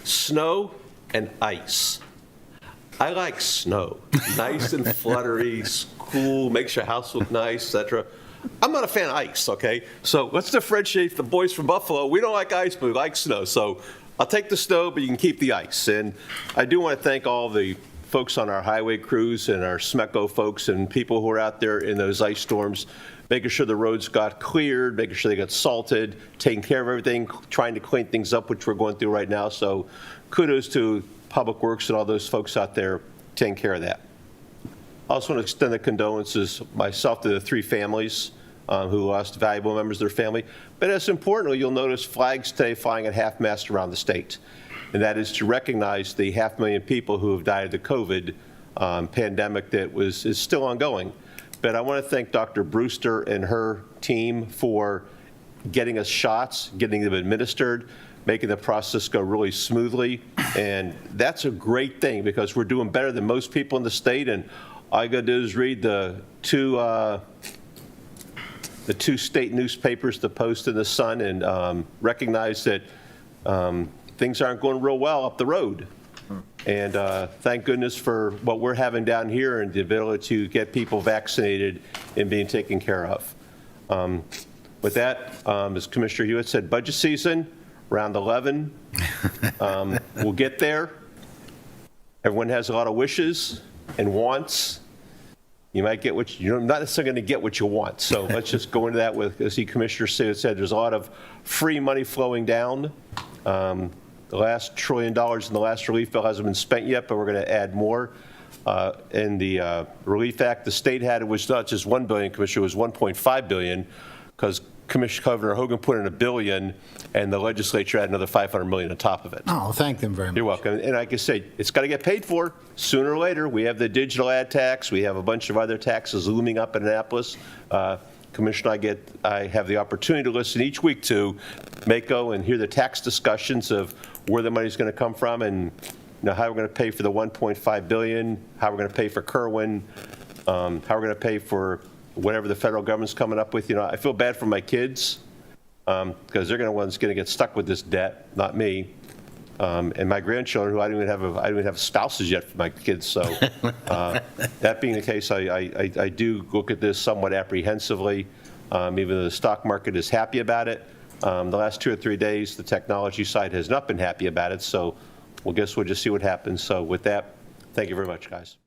Snow and ice. I like snow. Nice and fluttery, cool, makes your house look nice, etc. I'm not a fan of ice, okay? So let's differentiate the boys from Buffalo. We don't like ice, but we like snow. So I'll take the snow, but you can keep the ice. And I do want to thank all the folks on our highway crews and our SMECO folks and people who are out there in those ice storms, making sure the roads got cleared, making sure they got salted, taking care of everything, trying to clean things up, which we're going through right now. So kudos to Public Works and all those folks out there taking care of that. I also want to extend the condolences myself to the 3 families who lost valuable members of their family. But as importantly, you'll notice flags today flying at half-mast around the state. And that is to recognize the 500,000 people who have died of the COVID pandemic that is still ongoing. But I want to thank Dr. Brewster and her team for getting us shots, getting them administered, making the process go really smoothly. And that's a great thing because we're doing better than most people in the state. And all I got to do is read the two state newspapers, the Post and the Sun, and recognize that things aren't going real well up the road. And thank goodness for what we're having down here and the ability to get people vaccinated and being taken care of. With that, as Commissioner Hewitt said, budget season, round 11. We'll get there. Everyone has a lot of wishes and wants. You might get what you're not necessarily going to get what you want. So let's just go into that with, as the Commissioner said, there's a lot of free money flowing down. The last $1 trillion in the last relief bill hasn't been spent yet, but we're going to add more. In the Relief Act, the state had, it was not just $1 billion, Commissioner, it was $1.5 billion, because Governor Hogan put in $1 billion, and the legislature had another $500 million on top of it. Oh, thank them very much. You're welcome. And like I say, it's got to get paid for sooner or later. We have the digital ad tax. We have a bunch of other taxes looming up in Annapolis. Commissioner, I have the opportunity to listen each week to MACo and hear the tax discussions of where the money's going to come from and how we're going to pay for the $1.5 billion, how we're going to pay for Kerwin, how we're going to pay for whatever the federal government's coming up with. I feel bad for my kids because they're the ones going to get stuck with this debt, not me. And my grandchildren, who I don't even have spouses yet for my kids. So that being the case, I do look at this somewhat apprehensively, even though the stock market is happy about it. The last 2 or 3 days, the technology side has not been happy about it. So we'll just see what happens. So with that, thank you very much, guys.